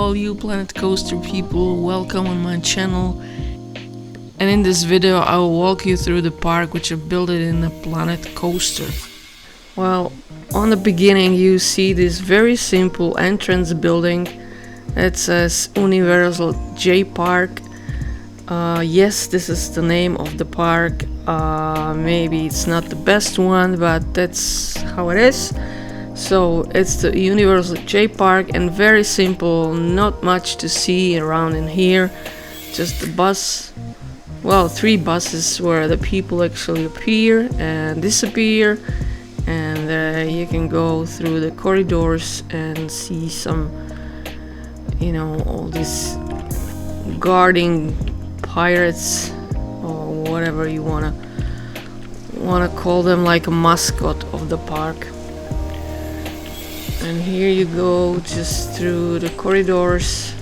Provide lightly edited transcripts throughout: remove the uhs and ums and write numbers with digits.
all you Planet Coaster people, welcome on my channel. And in this video I will walk you through the park which I built it in the Planet Coaster. Well, on the beginning you see this very simple entrance building that says Universal Jaypark. Yes, this is the name of the park. Maybe it's not the best one, but that's how it is. So it's the Universal Jaypark, and very simple, not much to see around in here. Just the bus, well, 3 buses where the people actually appear and disappear, and you can go through the corridors and see some, you know, all these guarding pirates or whatever you wanna call them, like a mascot of the park. And here you go just through the corridors,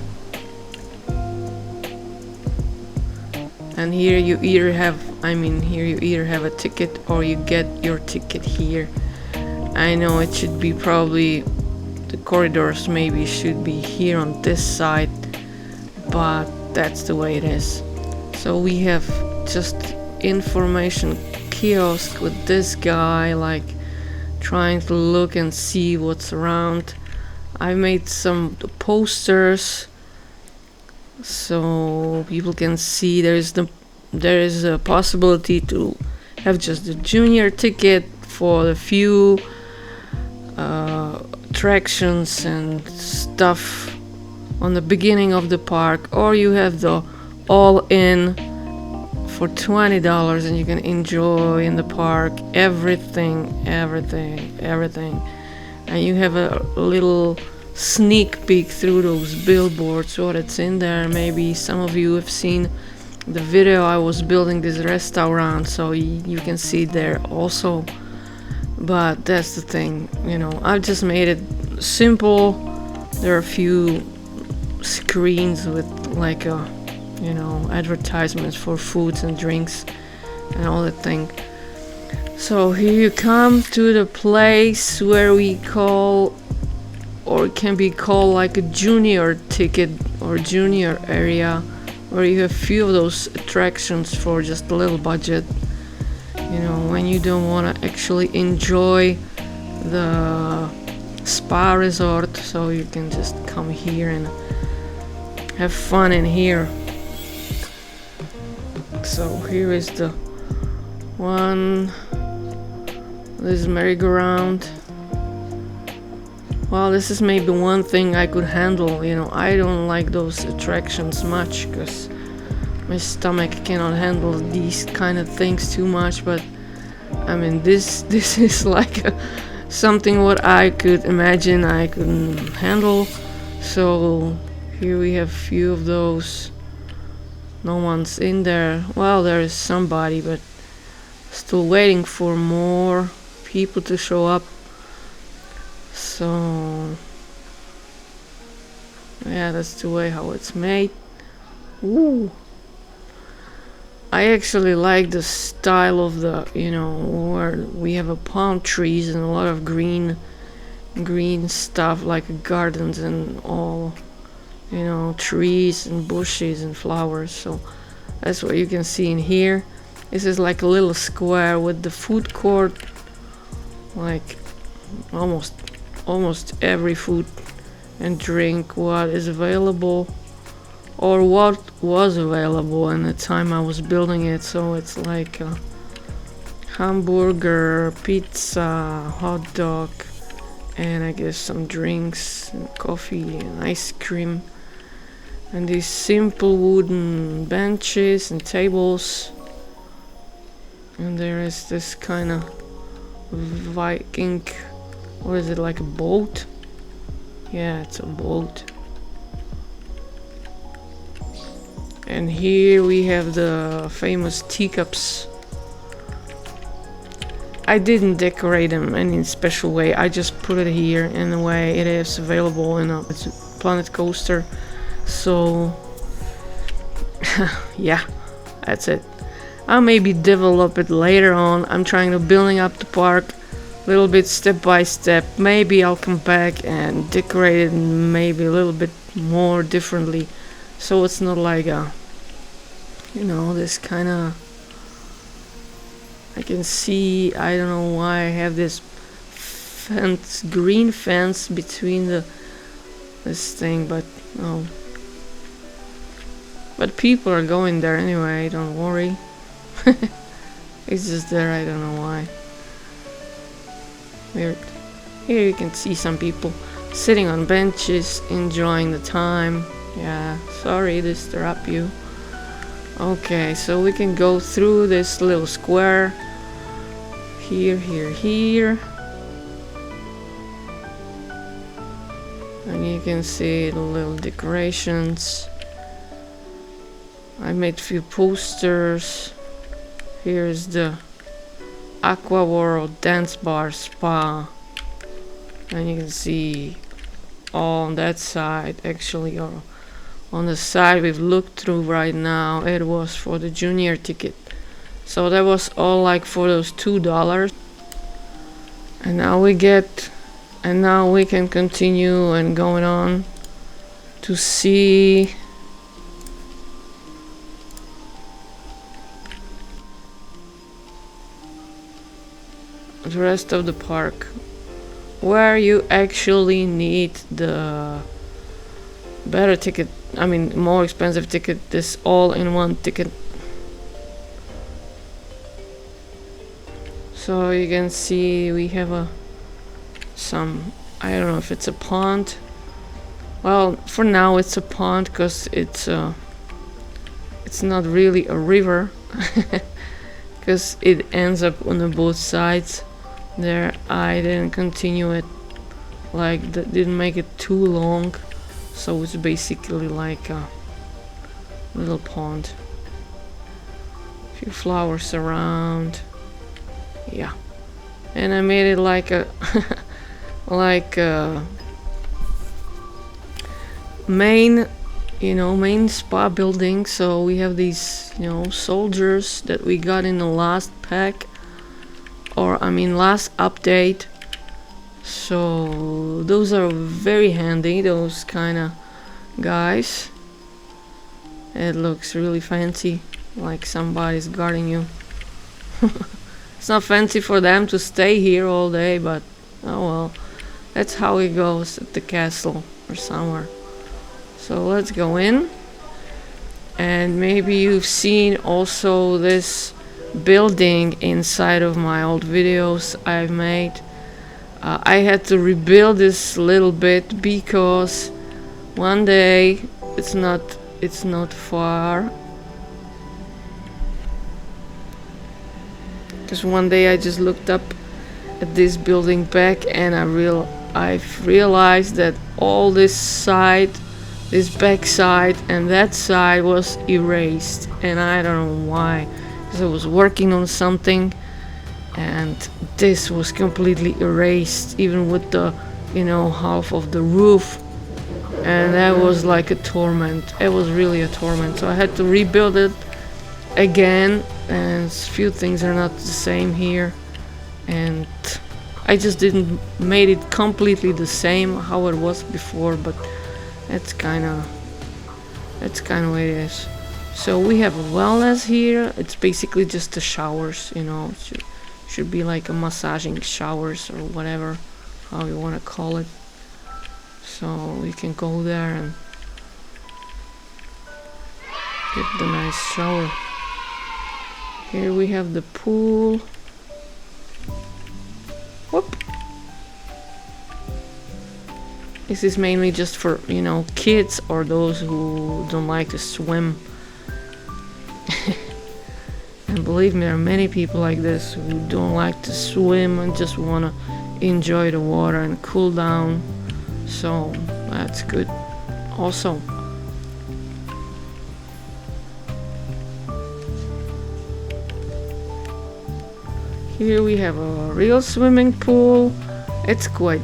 and here you either have a ticket or you get your ticket here. I know it should be probably the corridors maybe should be here on this side, but that's the way it is. So we have just information kiosk with this guy like trying to look and see what's around. I made some posters so people can see there is a possibility to have just the junior ticket for the few attractions and stuff on the beginning of the park, or you have the all-in for $20 and you can enjoy in the park everything, and you have a little sneak peek through those billboards what it's in there. Maybe some of you have seen the video I was building this restaurant, so you can see it there also. But that's the thing, you know, I've just made it simple. There are a few screens with like a, you know, advertisements for foods and drinks and all that thing. So here you come to the place where we call, or it can be called like a junior ticket or junior area, where you have few of those attractions for just a little budget, you know, when you don't want to actually enjoy the spa resort. So you can just come here and have fun in here. So here is the one, this merry-go-round. Well, this is maybe one thing I could handle, you know. I don't like those attractions much because my stomach cannot handle these kind of things too much, but I mean this is like something what I could imagine I could handle. So here we have few of those. No one's in there. Well, there is somebody, but still waiting for more people to show up. So yeah, that's the way how it's made. Ooh, I actually like the style of the, you know, where we have a palm trees and a lot of green stuff like gardens and all, you know, trees and bushes and flowers. So that's what you can see in here. This is like a little square with the food court, like almost every food and drink what is available or what was available in the time I was building it. So it's like a hamburger, pizza, hot dog, and I guess some drinks and coffee and ice cream, and these simple wooden benches and tables. And there is this kind of Viking, what is it, like a boat? Yeah, it's a boat. And here we have the famous teacups. I didn't decorate them any special way, I just put it here in the way it is available in a Planet Coaster. So yeah, that's it. I'll maybe develop it later on. I'm trying to building up the park a little bit step by step. Maybe I'll come back and decorate it maybe a little bit more differently, so it's not like a, you know, this kind of, I can see, I don't know why I have this fence, green fence between this thing, but no. But people are going there anyway, don't worry. It's just there, I don't know why. Weird. Here you can see some people sitting on benches, enjoying the time. Yeah, sorry to disturb you. Okay, so we can go through this little square. Here, here, here. And you can see the little decorations. I made a few posters. Here's the Aqua World Dance Bar Spa. And you can see on that side, actually, or on the side we've looked through right now, it was for the junior ticket. So that was all like for those $2. And now we can continue and going on to see the rest of the park, where you actually need the better ticket, I mean more expensive ticket, this all-in-one ticket. So you can see we have some, I don't know if it's a pond. Well, for now it's a pond because it's not really a river because it ends up on the both sides. There, I didn't continue it, like that, didn't make it too long, so it's basically like a little pond. A few flowers around, yeah. And I made it like a like a main spa building. So we have these, soldiers that we got in the last pack. Or I mean last update. So those are very handy, those kind of guys. It looks really fancy, like somebody's guarding you. It's not fancy for them to stay here all day, but oh well, that's how it goes at the castle or somewhere. So let's go in. And maybe you've seen also this building inside of my old videos I've made. I had to rebuild this little bit because one day, it's not far, because one day I just looked up at this building back and I've realized that all this side, this back side and that side was erased, and I don't know why. I was working on something and this was completely erased, even with the half of the roof, and that was like a torment. It was really a torment, so I had to rebuild it again, and a few things are not the same here, and I just didn't made it completely the same how it was before, but that's kind of what it is. So we have a wellness here. It's basically just the showers, it should be like a massaging showers or whatever, how you want to call it. So we can go there and get the nice shower. Here we have the pool. Whoop. This is mainly just for, kids or those who don't like to swim. And believe me, there are many people like this who don't like to swim and just want to enjoy the water and cool down. So that's good also. Here we have a real swimming pool. It's quite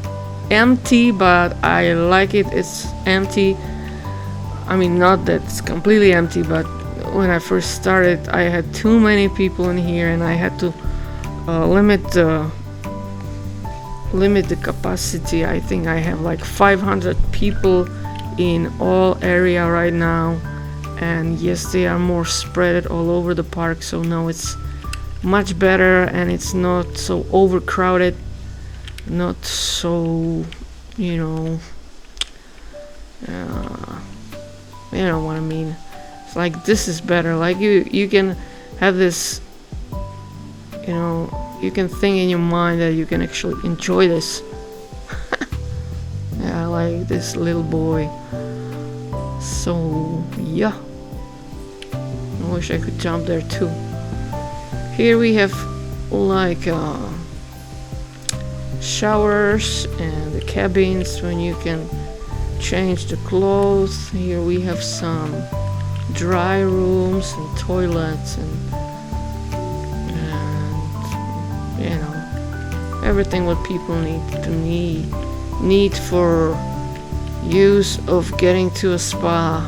empty, but I like it. It's empty. I mean, not that it's completely empty, but when I first started, I had too many people in here, and I had to limit the capacity. I think I have like 500 people in all area right now, and yes, they are more spread all over the park, so now it's much better and it's not so overcrowded, not so, you know what I mean. It's like this is better, like you can have this, you can think in your mind that you can actually enjoy this. Yeah, like this little boy. So yeah, I wish I could jump there too. Here we have like showers and the cabins when you can change the clothes. Here we have some dry rooms and toilets and everything what people need for use of getting to a spa.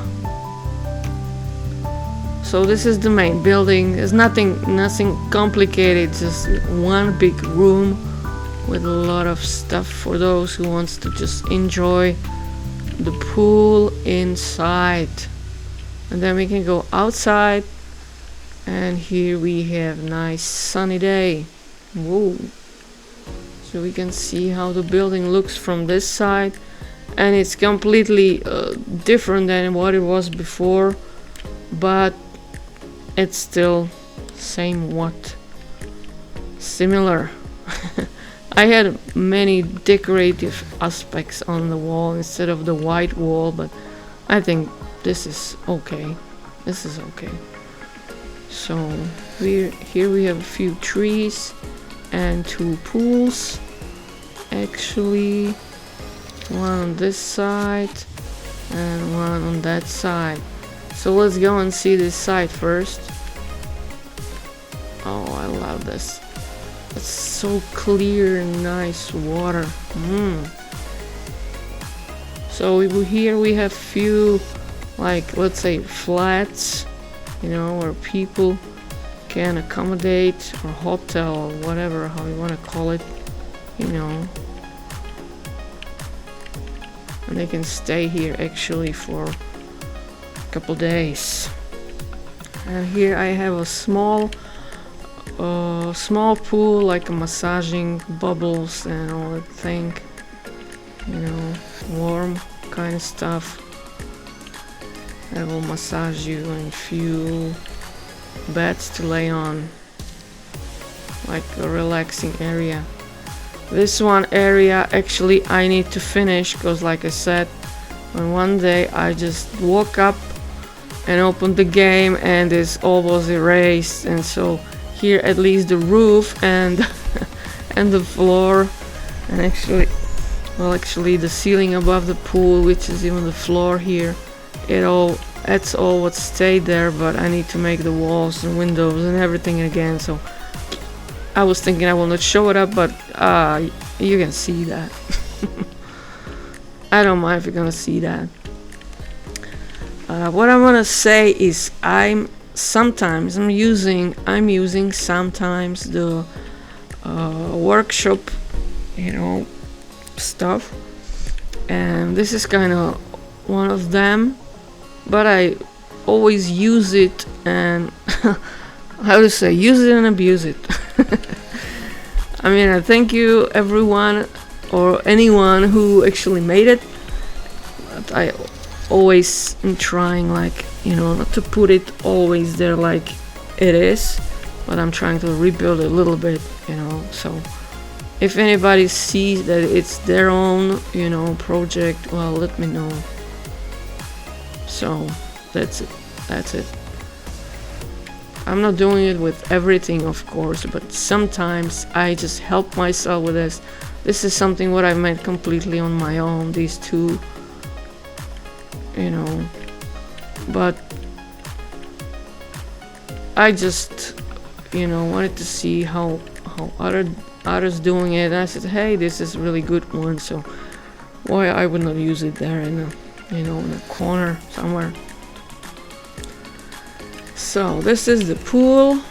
So this is the main building. There's nothing complicated, just one big room with a lot of stuff for those who wants to just enjoy the pool inside. And then we can go outside, and here we have nice sunny day. Whoa. So we can see how the building looks from this side, and it's completely different than what it was before, but it's still somewhat similar. I had many decorative aspects on the wall instead of the white wall, but I think this is okay. This is okay. So here we have a few trees and two pools. Actually, one on this side and one on that side. So let's go and see this side first. Oh, I love this. It's so clear and nice water. So here we have few, like, let's say flats, where people can accommodate, or hotel, or whatever, how you want to call it, and they can stay here actually for a couple days. And here I have a small pool, like a massaging bubbles and all that thing, warm kind of stuff. I will massage you, and few beds to lay on, like a relaxing area. This one area actually I need to finish, because like I said, when one day I just woke up and opened the game and this all was erased, and so here at least the roof and and the floor, and actually the ceiling above the pool, which is even the floor here, that's all what stayed there, but I need to make the walls and windows and everything again. So I was thinking I will not show it up, but you can see that. I don't mind if you're gonna see that. What I want to say is I'm using sometimes the workshop, stuff, and this is kind of one of them, but I always use it and use it and abuse it. I mean, I thank you everyone or anyone who actually made it, but I always am trying, like, not to put it always there like it is, but I'm trying to rebuild it a little bit, so if anybody sees that it's their own, project, well, let me know. So that's it. I'm not doing it with everything, of course, but sometimes I just help myself with this. This is something what I made completely on my own, these two, but I just, wanted to see how others doing it, and I said, hey, this is a really good one, so why I would not use it there in a in a corner somewhere. So this is the pool.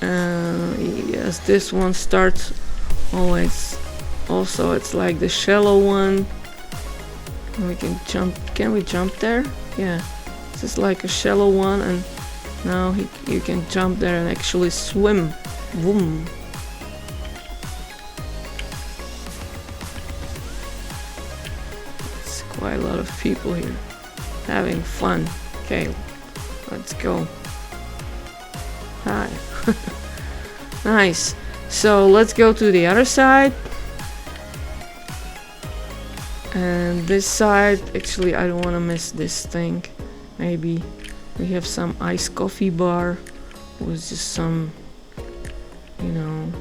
Yes, this one starts always. Also, it's like the shallow one, We can jump. Can we jump there? Yeah. This is like a shallow one, and now you can jump there and actually swim. Boom. It's quite a lot of people here having fun. Okay, let's go. Hi. Nice. So let's go to the other side. And this side, actually I don't want to miss this thing. Maybe we have some iced coffee bar with just some, you know,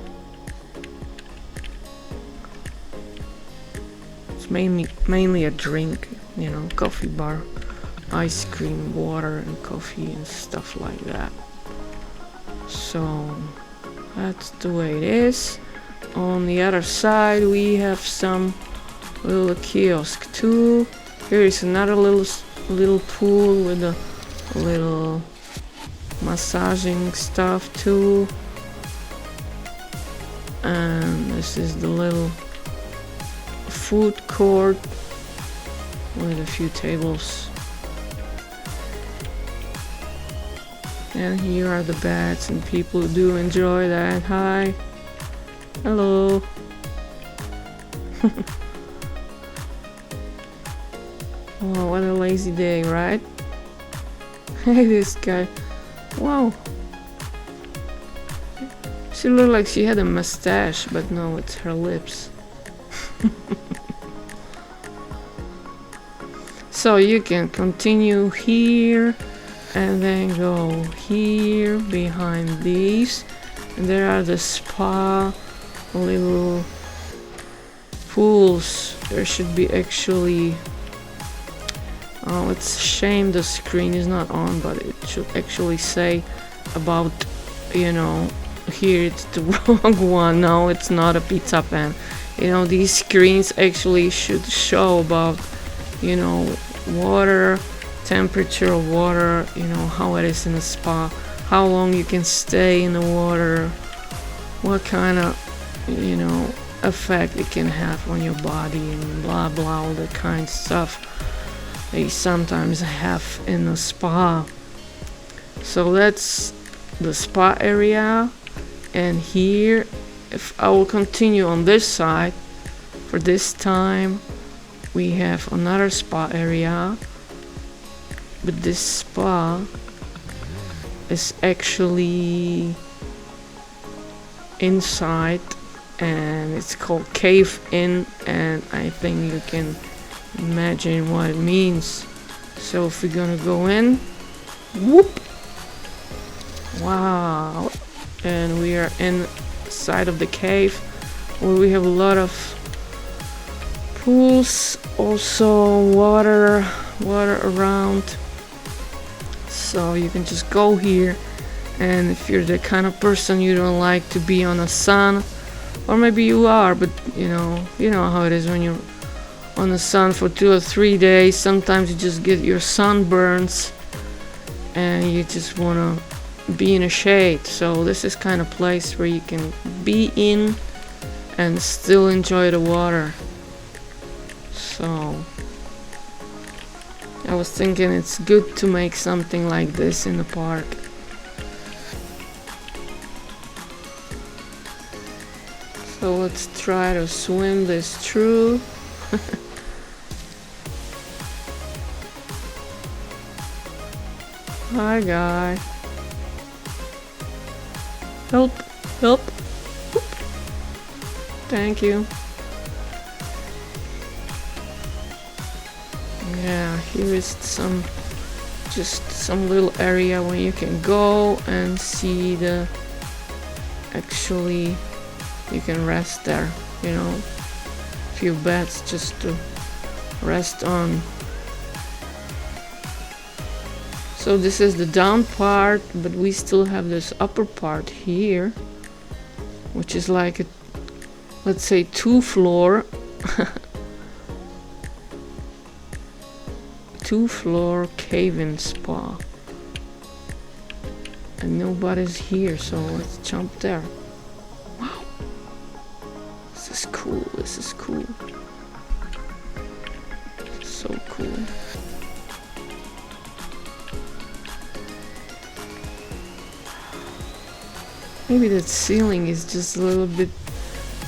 it's mainly a drink, you know, coffee bar, ice cream, water and coffee and stuff like that. So that's the way it is. On the other side we have some little kiosk too. Here is another little pool with a little massaging stuff too. And this is the little food court with a few tables. And here are the beds, and people do enjoy that. Hi. Hello. Oh, what a lazy day, right? Hey, this guy. Wow. She looked like she had a mustache, but no, it's her lips. So you can continue here and then go here behind these. And there are the spa little pools. There should be actually... Oh, it's a shame the screen is not on, but it should actually say about, you know, here it's the wrong one. No, it's not a pizza pan. You know, these screens actually should show about, you know, water, temperature of water, you know, how it is in the spa, how long you can stay in the water, what kind of, you know, effect it can have on your body, and blah blah, all that kind of stuff they sometimes have in the spa. So that's the spa area. And here, if I will continue on this side, for this time we have another spa area, but this spa is actually inside, and it's called Cave In, and I think you can imagine what it means. So if we're gonna go in, whoop, wow, and we are inside of the cave where we have a lot of pools, also water around, so you can just go here. And if you're the kind of person you don't like to be on the sun, or maybe you are, but you know how it is when you're on the sun for 2 or 3 days. Sometimes you just get your sunburns and you just want to be in a shade. So this is kind of place where you can be in and still enjoy the water. So I was thinking it's good to make something like this in the park. So let's try to swim this through. Hi guy. Help, help. Oop. Thank you. Yeah, here is just some little area where you can go and see the, actually you can rest there, you know, a few beds just to rest on. So this is the down part, but we still have this upper part here, which is like a, let's say, 2-floor 2-floor cave-in spa, and nobody's here, so let's jump there. Wow, this is cool, this is cool. So cool. Maybe that ceiling is just a little bit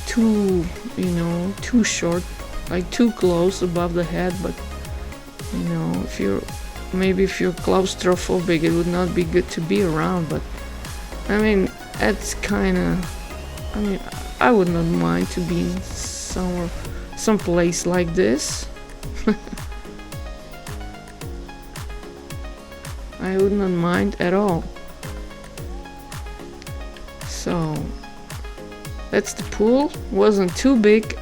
too, you know, too short, like too close above the head, but you know, if you're claustrophobic, it would not be good to be around. But I mean, it's kind of, I mean, I would not mind to be in some place like this. I would not mind at all. So that's the pool. Wasn't too big,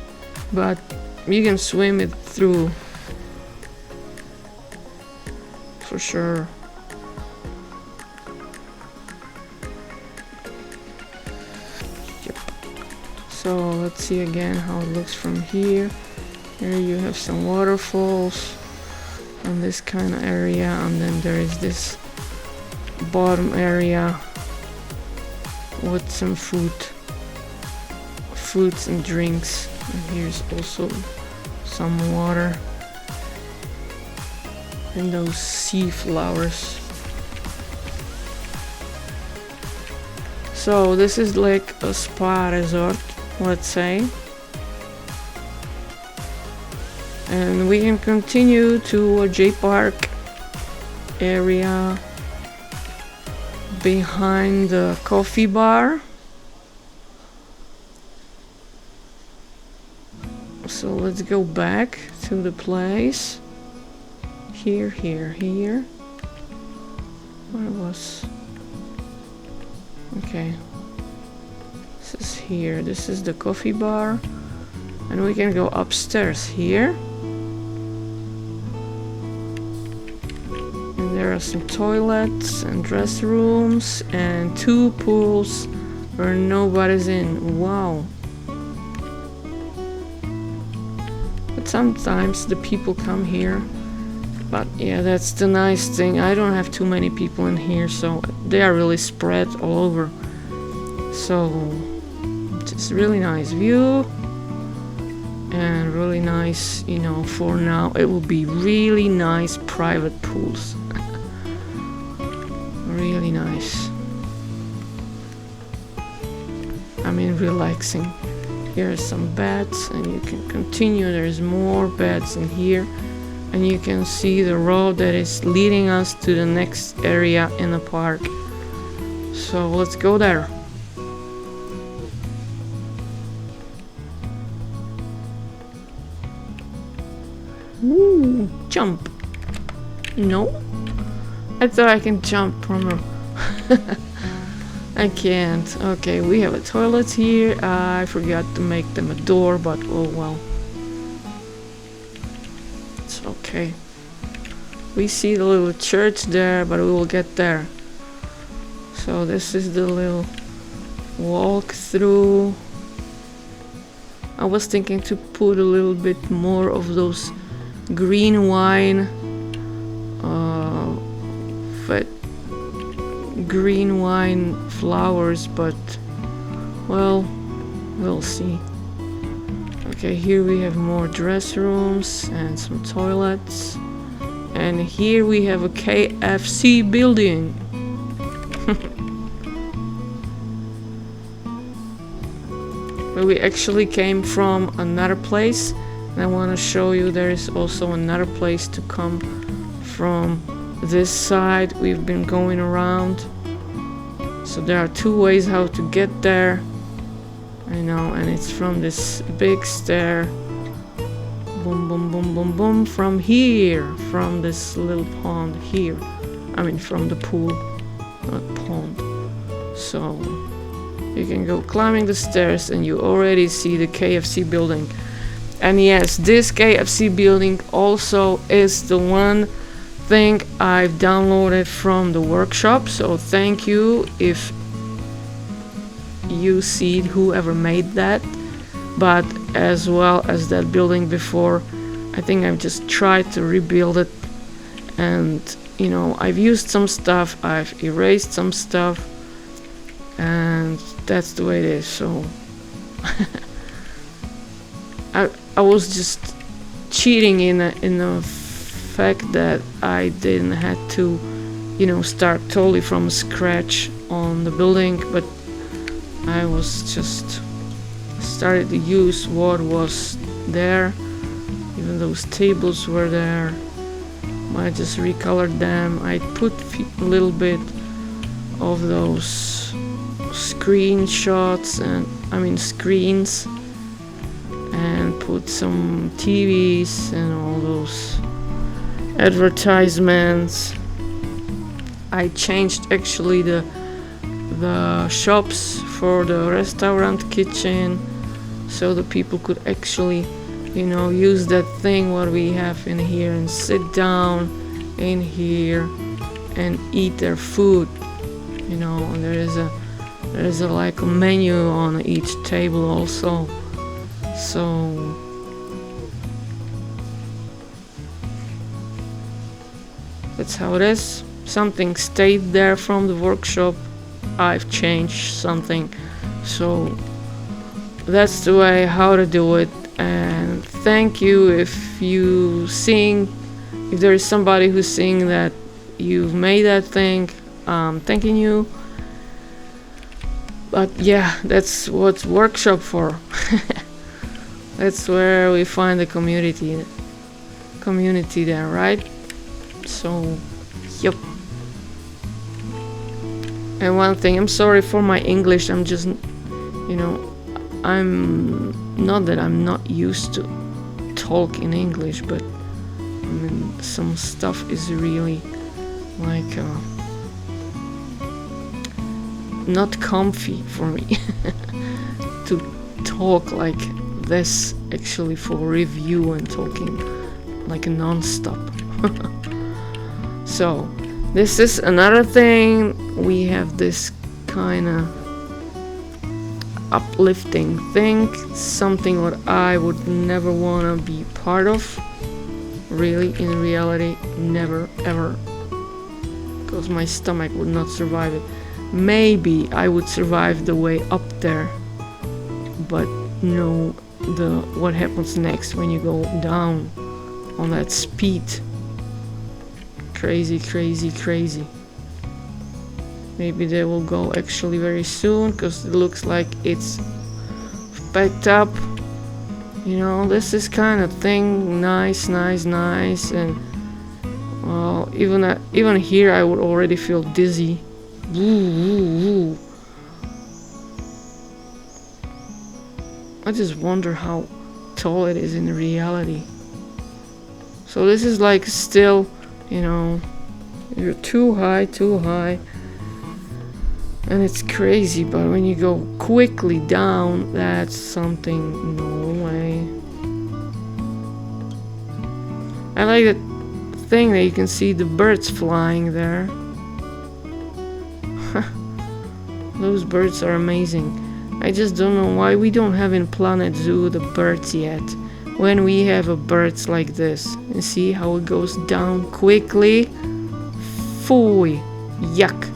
but you can swim it through for sure. Yep. So let's see again how it looks from here. Here you have some waterfalls on this kind of area, and then there is this bottom area with some fruits and drinks, and here's also some water and those sea flowers. So this is like a spa resort, let's say, and we can continue to a Jaypark area behind the coffee bar. So let's go back to the place. Here. Where was? Okay. This is here. This is the coffee bar. And we can go upstairs here. And there are some toilets and dress rooms and 2 pools where nobody's in. Wow. But sometimes the people come here. But yeah, that's the nice thing. I don't have too many people in here, so they are really spread all over. So just really nice view. And really nice, you know, for now it will be really nice private pools. Really nice. I mean, relaxing. Here are some beds, and you can continue. There's more beds in here, and you can see the road that is leading us to the next area in the park. So let's go there. Ooh, jump. No, I thought I can jump from a I can't. Okay, we have a toilet here. I forgot to make them a door, but oh well. It's okay. We see the little church there, but we will get there. So this is the little walk through. I was thinking to put a little bit more of those green wine green wine flowers, but well, we'll see. Okay, here we have more dress rooms and some toilets, and here we have a KFC building. But we actually came from another place, and I want to show you there is also another place to come from this side. We've been going around, so there are 2 ways how to get there. I know, and it's from this big stair. Boom, boom, boom, boom, boom. From here, from this little pond here. I mean, from the pool, not pond. So you can go climbing the stairs, and you already see the KFC building. And yes, this KFC building also is the one thing I've downloaded from the workshop, so thank you if you see whoever made that. But as well as that building before, I think I've just tried to rebuild it, and you know, I've used some stuff, I've erased some stuff, and that's the way it is. So I was just cheating in a fact that I didn't have to, you know, start totally from scratch on the building, but I was just started to use what was there. Even those tables were there. I just recolored them. I put a little bit of those screenshots and screens, and put some TVs and all those advertisements. I changed actually the shops for the restaurant kitchen, so the people could actually, you know, use that thing what we have in here and sit down in here and eat their food, you know. And there is a like a menu on each table also, so that's how it is. Something stayed there from the workshop. I've changed something, so that's the way how to do it. And thank you if you sing, if there is somebody who's seeing that you've made that thing, thanking you. But yeah, that's what's workshop for. That's where we find the community there, right? So yep. And one thing, I'm sorry for my English. I'm just, you know, I'm not that I'm not used to talk in English, but I mean, some stuff is really like not comfy for me to talk like this, actually, for review and talking like non-stop. So this is another thing. We have this kind of uplifting thing, something what I would never want to be part of, really, in reality, never ever, because my stomach would not survive it. Maybe I would survive the way up there, but no, what happens next when you go down on that speed. Crazy, crazy, crazy. Maybe they will go actually very soon, because it looks like it's packed up. You know, this is kind of thing nice, and well, even here I would already feel dizzy. Woo. I just wonder how tall it is in reality. So this is like still, you know, you're too high, and it's crazy. But when you go quickly down, that's something, no way. I like that thing that you can see the birds flying there. Those birds are amazing. I just don't know why we don't have in Planet Zoo the birds yet, when we have a birds like this. And see how it goes down quickly. Phooey. Yuck.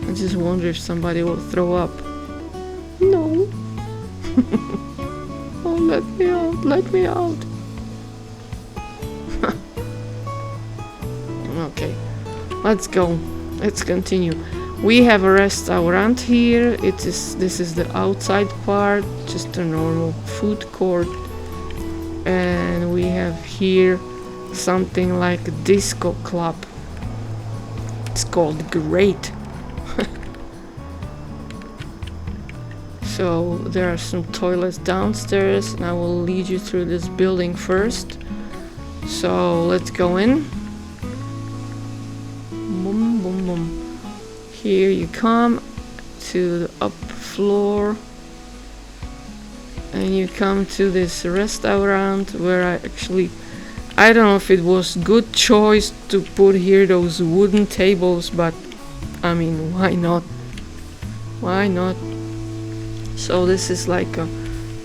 I just wonder if somebody will throw up. No. Oh, let me out. Okay, let's go. Let's continue. We have a restaurant here. This is the outside part, just a normal food court. And we have here something like a disco club. It's called Great. So there are some toilets downstairs, and I will lead you through this building first. So let's go in. Boom, boom, boom. Here you come to the up floor, and you come to this restaurant where I don't know if it was good choice to put here those wooden tables, but I mean, why not? So this is like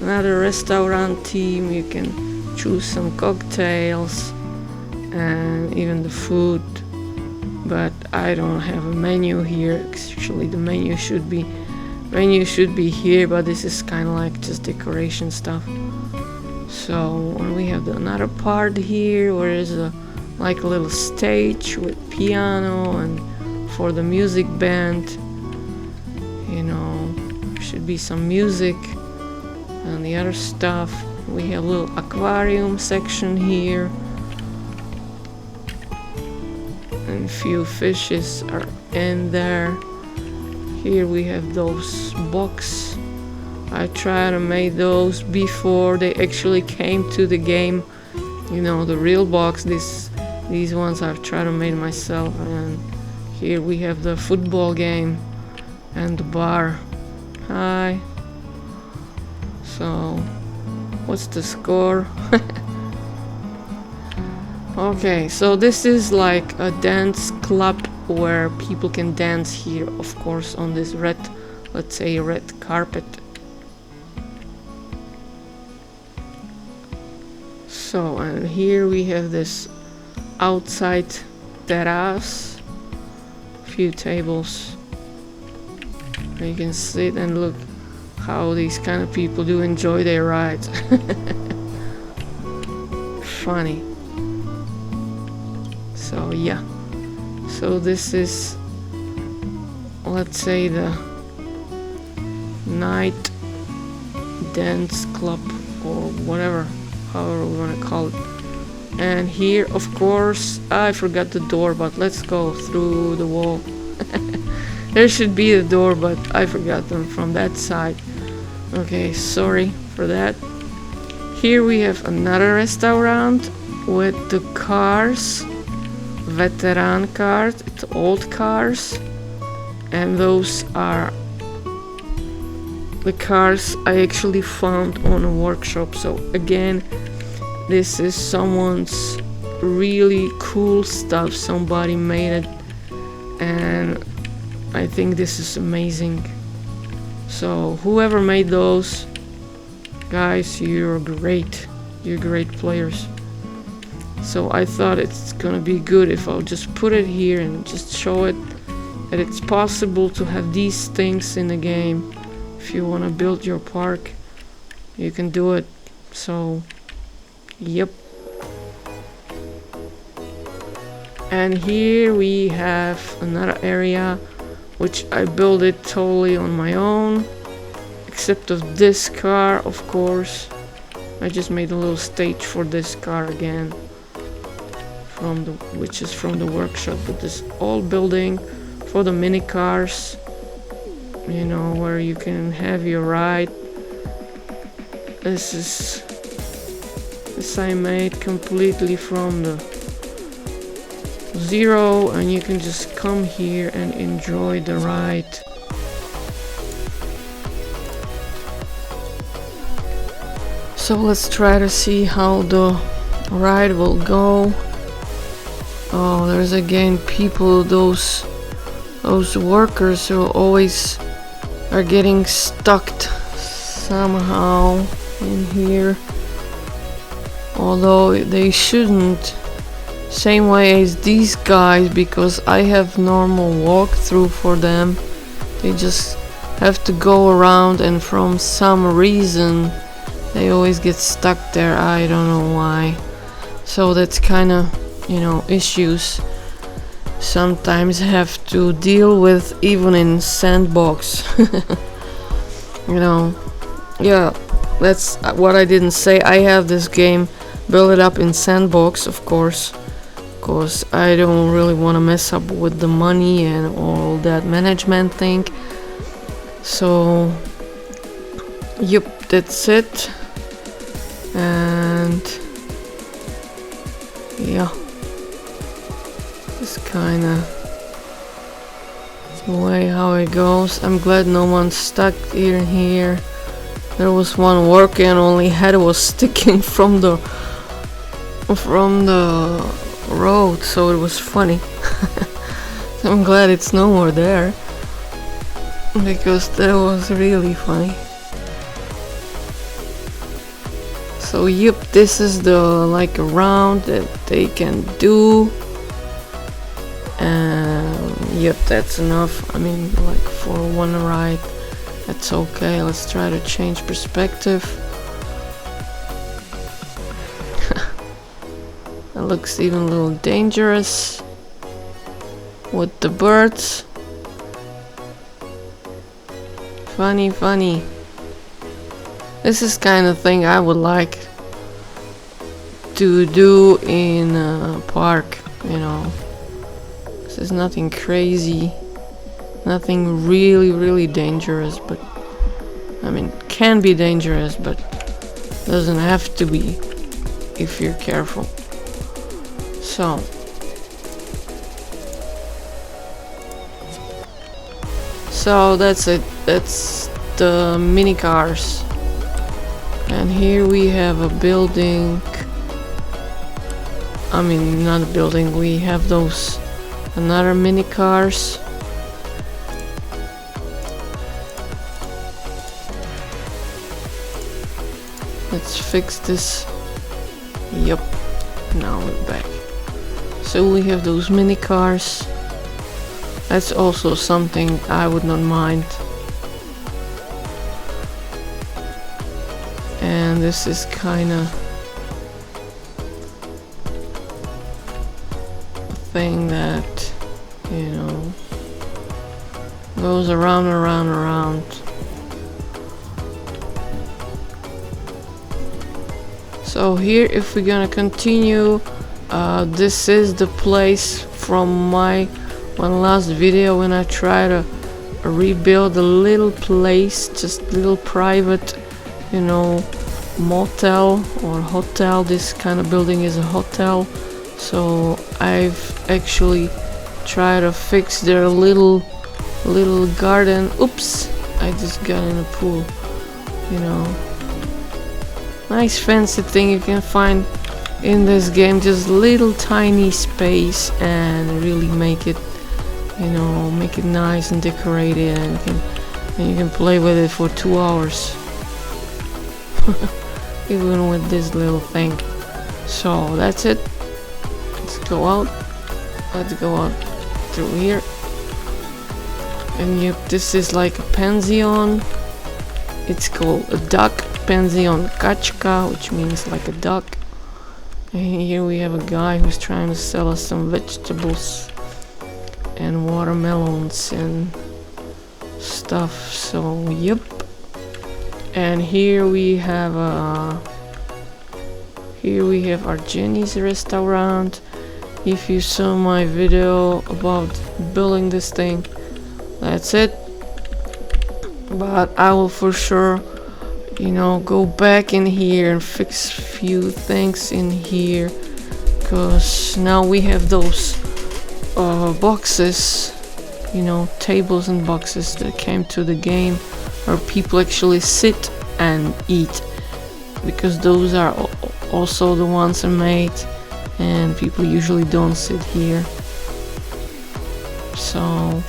another restaurant team. You can choose some cocktails and even the food, but I don't have a menu here. Actually, the menu should be here, but this is kind of like just decoration stuff. So and we have another part here where there's like a little stage with piano and for the music band, you know, should be some music and the other stuff. We have a little aquarium section here and a few fishes are in there. Here we have those boxes. I tried to make those before they actually came to the game, you know, the real box. These ones I've tried to make myself. And here we have the football game and the bar. Hi. So what's the score? Okay, so this is like a dance club where people can dance here, of course, on this red, let's say, red carpet. So, and here we have this outside terrace, few tables. You can sit and look how these kind of people do enjoy their rides. Funny. So yeah, so this is, let's say, the night dance club or whatever, however we want to call it. And here, of course, I forgot the door, but let's go through the wall. There should be a door, but I forgot them from that side. Okay, sorry for that. Here we have another restaurant with the cars, veteran cars, it's old cars, and those are the cars I actually found on a workshop. So again, this is someone's really cool stuff, somebody made it, and I think this is amazing. So whoever made those, guys, you're great, you're great players. So I thought it's gonna be good if I'll just put it here and just show it that it's possible to have these things in the game. If you want to build your park, you can do it. So yep. And here we have another area which I built it totally on my own, except of this car, of course. I just made a little stage for this car again, which is from the workshop. But this old building for the mini cars, you know, where you can have your ride. This I made completely from the zero, and you can just come here and enjoy the ride. So let's try to see how the ride will go. Oh, there's again people, those workers who always are getting stuck somehow in here, although they shouldn't, same way as these guys, because I have normal walkthrough for them. They just have to go around, and from some reason they always get stuck there. I don't know why. So that's kind of, you know, issues sometimes have to deal with, even in sandbox. You know, yeah, that's what I didn't say. I have this game build it up in sandbox, of course, because I don't really want to mess up with the money and all that management thing. So yep, that's it. And yeah, it's kinda the way how it goes. I'm glad no one's stuck in here. There was one working, only head was sticking from the road, so it was funny. I'm glad it's no more there, because that was really funny. So yep, this is the like a round that they can do, and yep, that's enough. I mean, like for one ride, that's okay. Let's try to change perspective. It looks even a little dangerous with the birds. Funny, funny. This is kind of thing I would like to do in a park, you know. This is nothing crazy, nothing really dangerous, but I mean, can be dangerous, but doesn't have to be if you're careful. So that's it. That's the mini cars. And here we have a building. I mean, not a building. We have those another mini cars. Let's fix this. Yup. Now we're back. So we have those mini cars. That's also something I would not mind. And this is kinda a thing that, you know, goes around. So here, if we're gonna continue, this is the place from my one last video when I try to rebuild a little place, just little private, you know, motel or hotel. This kind of building is a hotel, so I've actually tried to fix their little garden. Oops, I just got in a pool, you know. Nice fancy thing you can find in this game, just little tiny space, and really make it, you know, make it nice and decorated, and you can play with it for 2 hours. Even with this little thing. So that's it. Let's go out. Let's go out through here. And yep, this is like a pension. It's called a duck pension kačka, which means like a duck. And here we have a guy who's trying to sell us some vegetables and watermelons and stuff. So yep. And here we have our Jenny's restaurant. If you saw my video about building this thing, that's it. But I will for sure, you know, go back in here and fix few things in here, because now we have those boxes, you know, tables and boxes that came to the game where people actually sit and eat, because those are also the ones I made, and people usually don't sit here. So,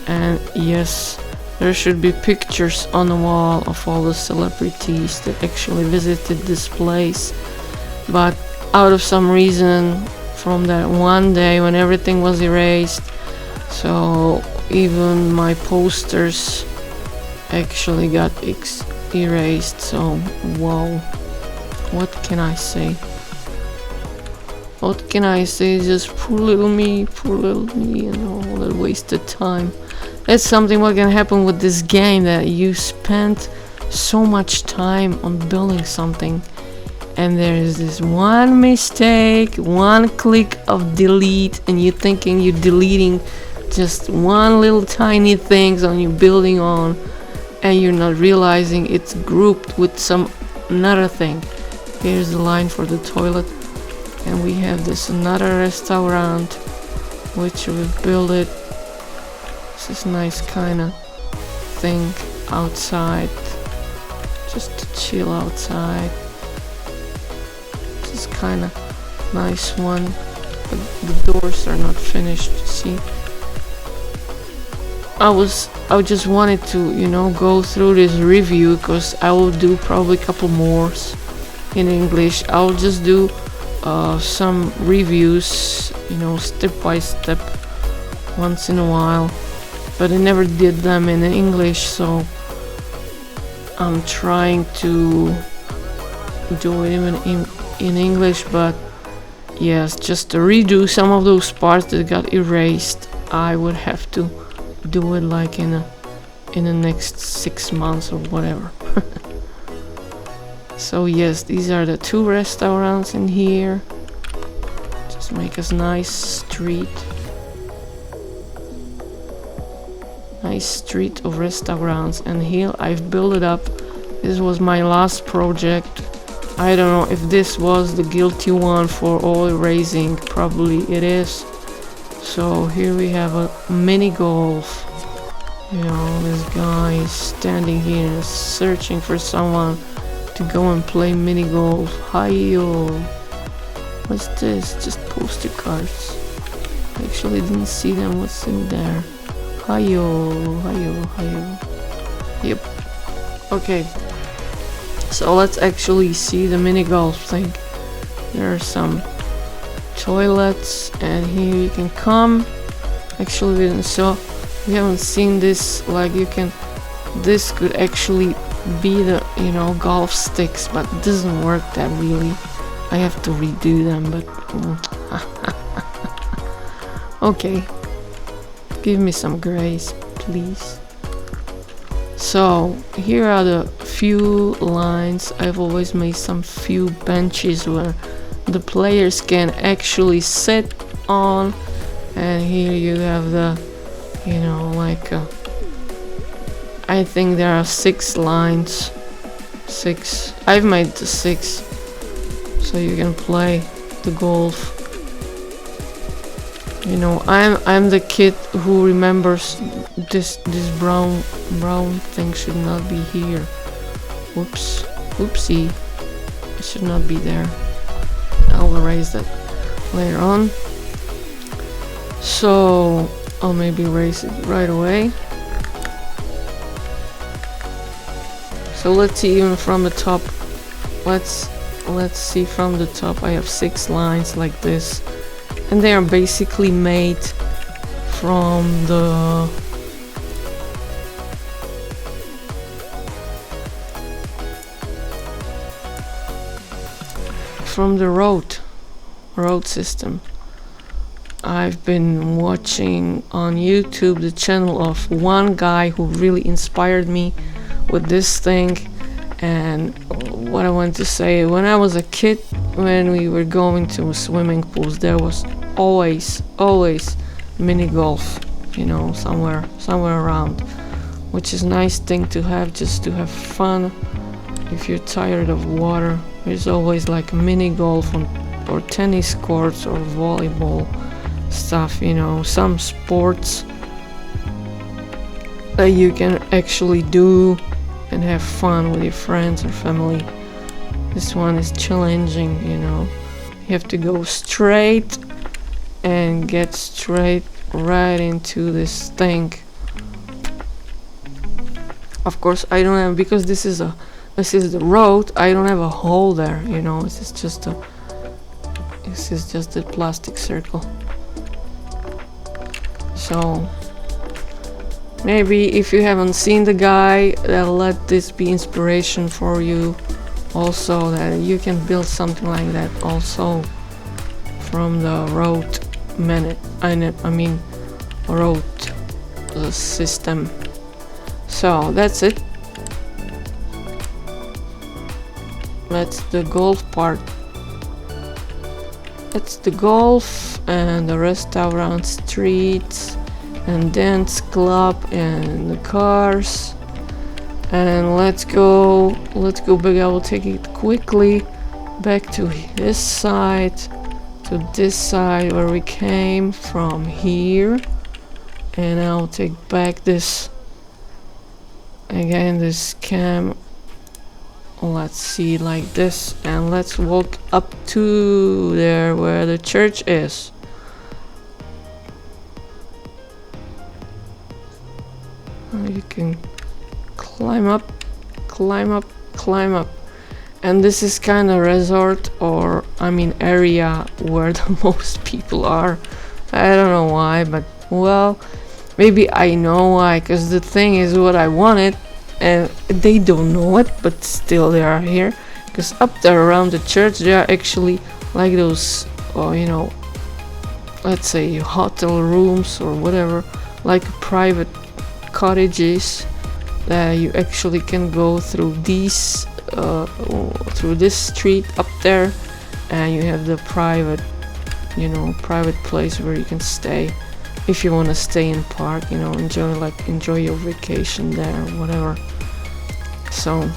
and yes, there should be pictures on the wall of all the celebrities that actually visited this place, but out of some reason, from that one day when everything was erased, so even my posters actually got erased. So wow, what can I say? What can I say? Just poor little me, and all that wasted time. That's something what can happen with this game, that you spend so much time on building something, and there is this one mistake, one click of delete, and you're thinking you're deleting just one little tiny things on your building on, and you're not realizing it's grouped with some another thing. Here's the line for the toilet, and we have this another restaurant which we built it. This is nice kind of thing outside, just to chill outside. This is kind of nice one, but the doors are not finished. See, I just wanted to, you know, go through this review, because I will do probably a couple more in English. I'll just do some reviews, you know, step by step, once in a while, but I never did them in English, so I'm trying to do it even in English. But yes, just to redo some of those parts that got erased, I would have to do it like in the next 6 months or whatever. So yes, these are the 2 restaurants in here. Just make us nice street. Nice street of restaurants, and here I've built it up. This was my last project. I don't know if this was the guilty one for all erasing. Probably it is. So here we have a mini golf. You know, this guy is standing here searching for someone to go and play mini golf. Hi-yo. What's this? Just poster cards. I actually didn't see them. What's in there? Hi-yo, hi-yo, hi-yo. Yep. Okay. So let's actually see the mini golf thing. There are some toilets, and here you can come. Actually, we haven't seen this. Like you can, this could actually be the, you know, golf sticks, but it doesn't work that really. I have to redo them, but okay. Give me some grace, please. So here are the few lines. I've always made some few benches where the players can actually sit on, and here you have the, you know, like I think there are 6 lines. 6. I've made the 6, so you can play the golf. You know, I'm the kid who remembers this brown thing should not be here. Whoops, whoopsie, it should not be there. I'll erase that later on. So I'll maybe erase it right away. So let's see, even from the top. Let's see from the top. I have 6 lines like this. And they are basically made from the road system. I've been watching on YouTube the channel of one guy who really inspired me with this thing. And what I want to say, when I was a kid, when we were going to swimming pools, there was always mini golf, you know, somewhere around, which is a nice thing to have, just to have fun. If you're tired of water, there's always like mini golf or tennis courts or volleyball stuff, you know, some sports that you can actually do and have fun with your friends or family. This one is challenging, you know. You have to go straight and get straight right into this thing. Of course, I don't have, because this is the road. I don't have a hole there, you know. This is just a plastic circle. So maybe if you haven't seen the guy, let this be inspiration for you also, that you can build something like that also from the road road system. So that's it. That's the golf part. That's the golf and the restaurant, streets and dance club and the cars. And let's go back. I will take it quickly back to this side, to this side where we came from here, and I'll take back this again, this cam. Let's see, like this, and let's walk up to there where the church is. You can climb up, climb up, climb up. And this is kind of resort, or area where the most people are. I don't know why, but well, maybe I know why, because the thing is what I wanted, and they don't know it, but still they are here. Because up there around the church there are actually like those you know, let's say hotel rooms or whatever, like private cottages, that you actually can go through these through this street up there, and you have the private, you know, private place where you can stay if you want to stay in park, you know, enjoy your vacation there or whatever. So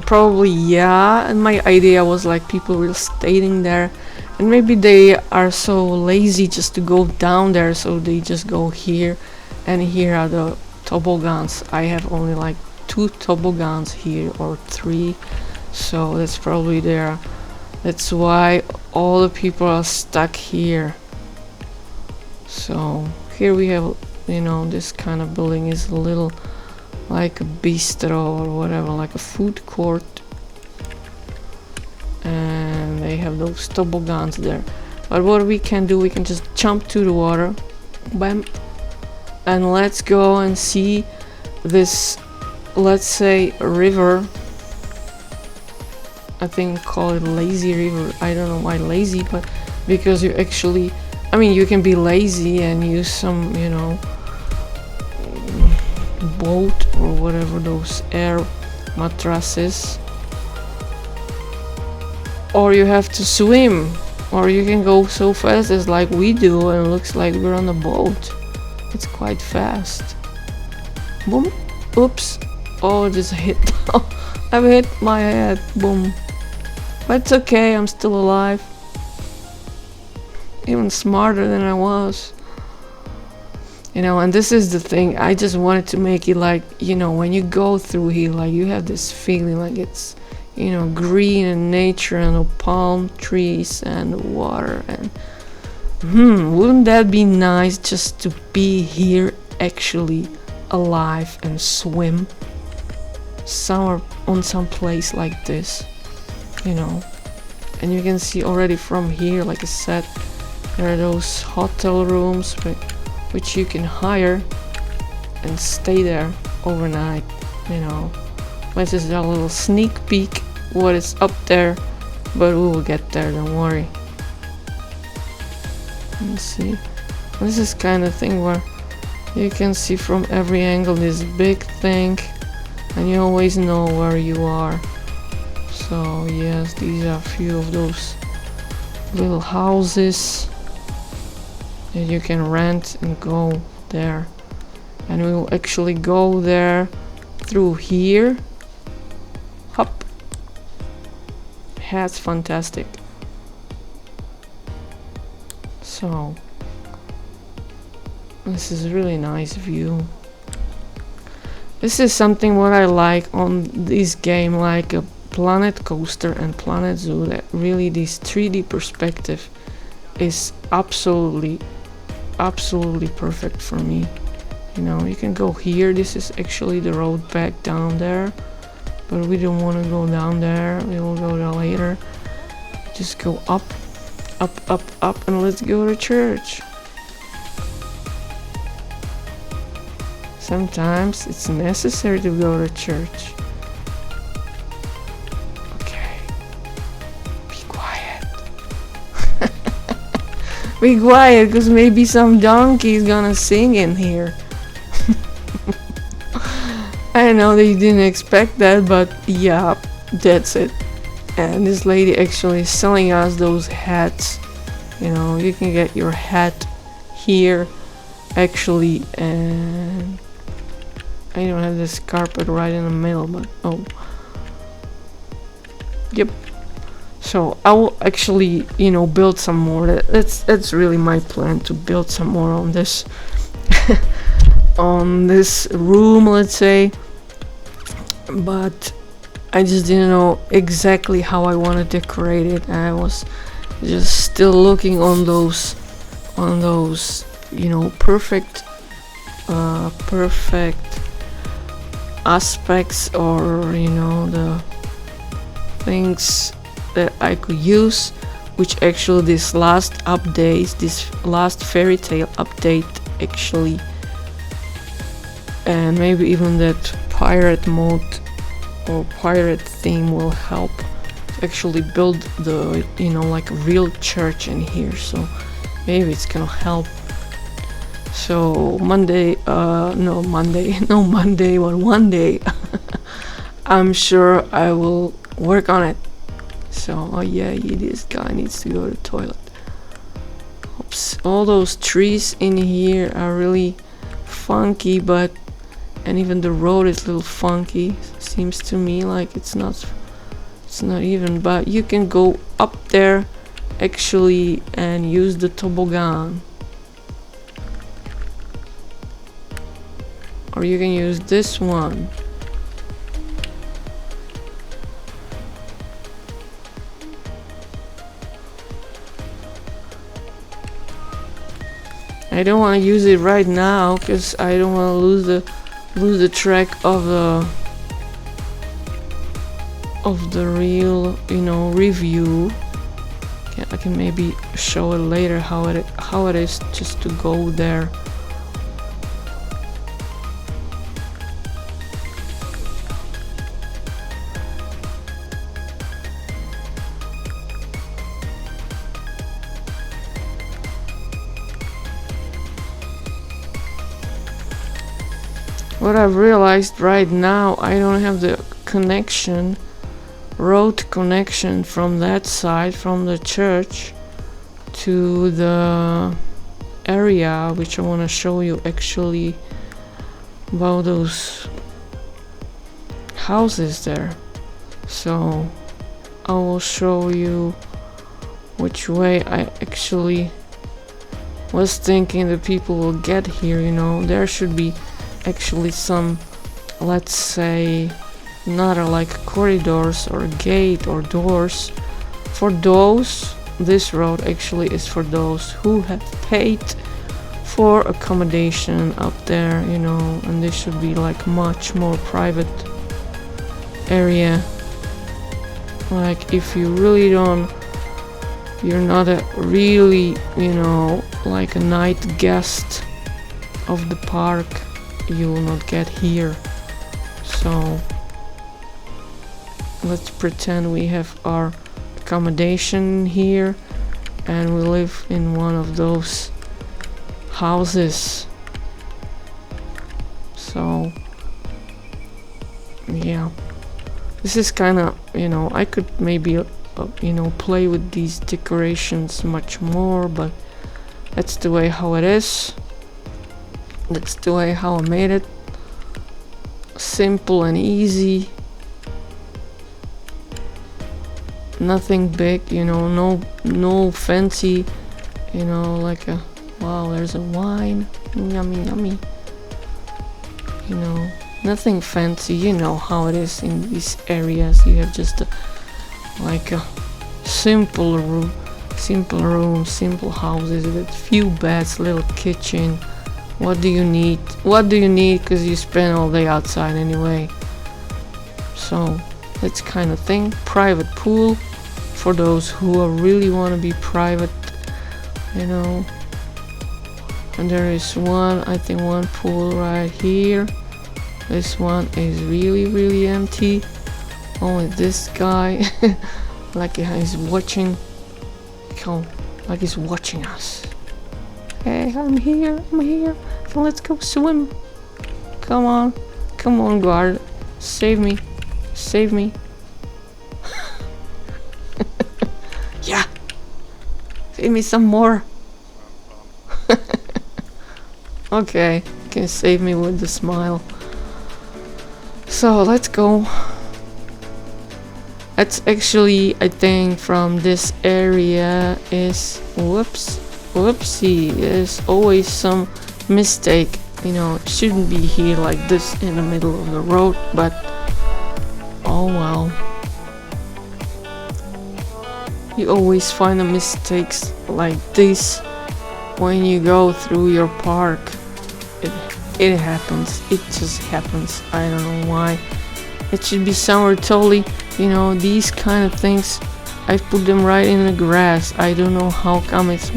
probably, yeah, and my idea was like people will staying there, and maybe they are so lazy just to go down there, so they just go here, and here are the toboggans. I have only like 2 toboggans here, or 3, so that's probably there. That's why all the people are stuck here. So here we have, you know, this kind of building is a little like a bistro or whatever, like a food court, and they have those toboggans there. But what we can do, we can just jump to the water, bam, and let's go and see this, let's say, river. I think call it lazy river. I don't know why lazy, but because you actually, I mean, you can be lazy and use some, you know, boat or whatever, those air mattresses, or you have to swim, or you can go so fast as like we do, and it looks like we're on a boat. It's quite fast. Boom. Oops. Oh, just hit. I've hit my head. Boom. But it's okay, I'm still alive. Even smarter than I was. You know, and this is the thing, I just wanted to make it like, you know, when you go through here, like you have this feeling like it's, you know, green and nature and palm trees and water, and wouldn't that be nice just to be here actually alive and swim somewhere on some place like this, you know. And you can see already from here, like I said, there are those hotel rooms which you can hire and stay there overnight, you know. This is a little sneak peek what is up there, but we will get there, don't worry. Let's see. This is kind of thing where you can see from every angle this big thing, and you always know where you are. So yes, these are a few of those little houses that you can rent and go there, and we will actually go there through here. Hop. That's fantastic. So this is a really nice view. This is something what I like on this game, like a Planet Coaster and Planet Zoo, that really this 3D perspective is absolutely perfect for me. You know, you can go here. This is actually the road back down there, but we don't want to go down there. We will go there later. Just go up, up, up, up, and let's go to church. Sometimes it's necessary to go to church. Okay. Be quiet. Be quiet, because maybe some donkey is gonna sing in here. I know that you didn't expect that, but yeah, that's it. And this lady actually is selling us those hats. You know, you can get your hat here actually, and I don't have this carpet right in the middle, but oh, yep. So I will actually, you know, build some more. That's really my plan, to build some more on this on this room, let's say. But I just didn't know exactly how I want to decorate it. I was just still looking on those, you know, perfect aspects, or you know, the things that I could use, which actually this last update, this last fairy tale update actually, and maybe even that pirate mode or pirate theme will help actually build the, you know, like a real church in here, so maybe it's gonna help. So Monday, no Monday, no Monday, but one day I'm sure I will work on it. So, oh yeah, this guy needs to go to the toilet. Oops. All those trees in here are really funky, but, and even the road is a little funky. Seems to me like it's not even, but you can go up there actually and use the toboggan. Or you can use this one. I don't want to use it right now because I don't want to lose the track of the real, you know, review. I can maybe show it later how it is just to go there. What I've realized right now, I don't have the connection, road connection from that side, from the church to the area which I want to show you actually about those houses there. So I will show you which way I actually was thinking the people will get here, you know. There should be actually some, let's say, not like corridors or a gate or doors for those. This road actually is for those who have paid for accommodation up there, you know, and this should be like much more private area. Like if you really don't, you're not a really, you know, like a night guest of the park, you will not get here. So let's pretend we have our accommodation here and we live in one of those houses. So yeah, this is kind of, you know, I could maybe you know, play with these decorations much more, but that's the way how it is. That's the way how I made it. Simple and easy. Nothing big, you know, no fancy, you know, like a, wow, there's a wine, yummy yummy. You know, nothing fancy, you know how it is in these areas. You have just like a simple room, simple houses with few beds, little kitchen. What do you need? What do you need? Because you spend all day outside anyway. So that's kind of thing. Private pool for those who really want to be private, you know. And there is one, I think, one pool right here. This one is really empty. Only this guy, like he's watching. Come, like he's watching us. Hey, I'm here. So let's go swim. Come on, guard. Save me. Yeah. Save me some more. Okay, you can save me with the smile. So let's go. That's actually, I think, from this area is, whoopsie, there's always some mistake, you know. It shouldn't be here like this in the middle of the road, but oh well. You always find the mistakes like this when you go through your park. It happens, it just happens. I don't know why. It should be somewhere totally, you know, these kind of things. I put them right in the grass. I don't know how come it's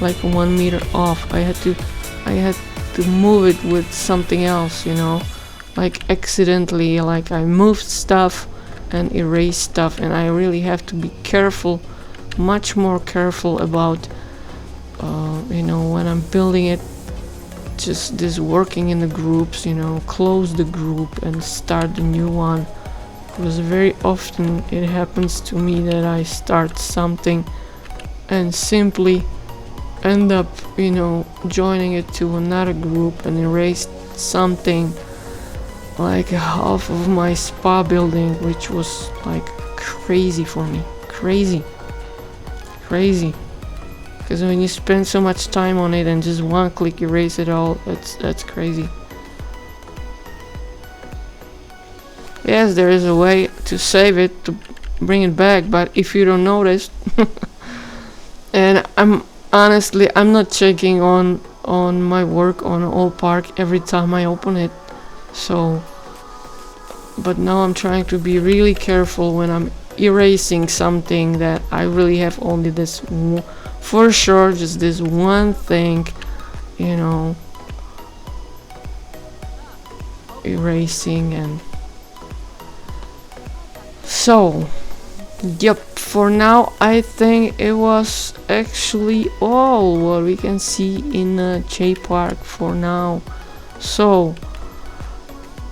like 1 meter off. I had to move it with something else, you know, like accidentally, like I moved stuff and erase stuff, and I really have to be careful, much more careful about you know, when I'm building it, just this working in the groups, you know, close the group and start the new one, because very often it happens to me that I start something and simply end up, you know, joining it to another group and erase something like half of my spa building, which was like crazy for me. Crazy. Because when you spend so much time on it and just one click erase it all, that's crazy. Yes, there is a way to save it, to bring it back, but if you don't notice, and I'm not checking on my work on Old Park every time I open it, so, but now I'm trying to be really careful when I'm erasing something that I really have only this, for sure, just this one thing, you know, erasing. And so, yep, for now I think it was actually all what we can see in Jaypark for now. So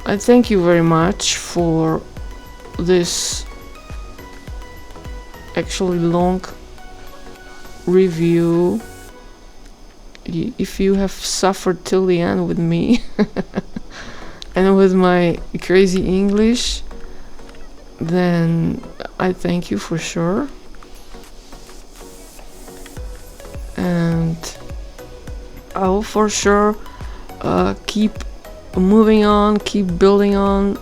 I thank you very much for this actually long review. If you have suffered till the end with me and with my crazy English, then I thank you for sure. And I will for sure keep moving on, keep building on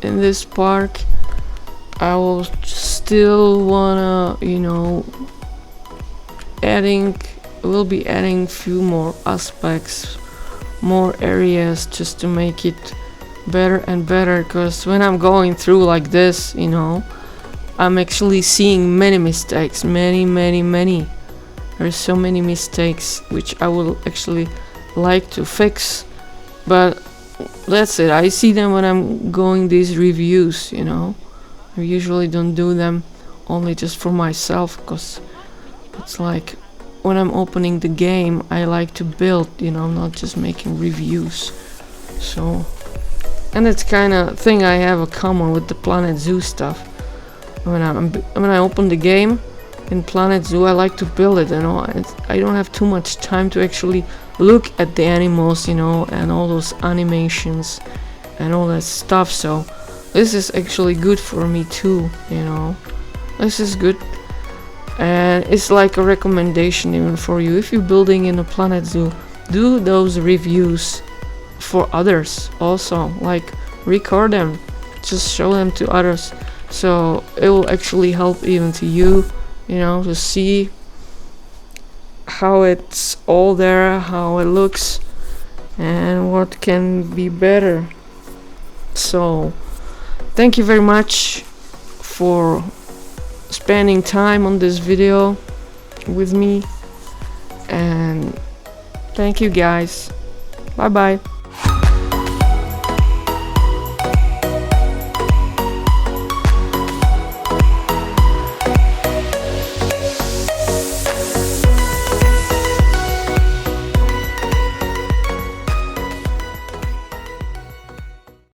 in this park. I will still wanna, you know, we'll be adding few more aspects, more areas, just to make it better and better, because when I'm going through like this, you know, I'm actually seeing many mistakes, many. There's so many mistakes which I will actually like to fix, but that's it. I see them when I'm going these reviews, you know. I usually don't do them only just for myself, because it's like when I'm opening the game, I like to build, you know, not just making reviews. So, and it's kind of thing I have a common with the Planet Zoo stuff. When I open the game in Planet Zoo, I like to build it, you know. I don't have too much time to actually look at the animals, you know, and all those animations and all that stuff. So this is actually good for me too, you know. This is good, and it's like a recommendation even for you. If you're building in a Planet Zoo, do those reviews for others also, like record them, just show them to others, so it will actually help even to you, you know, to see how it's all there, how it looks, and what can be better. So thank you very much for spending time on this video with me, and thank you guys. Bye bye.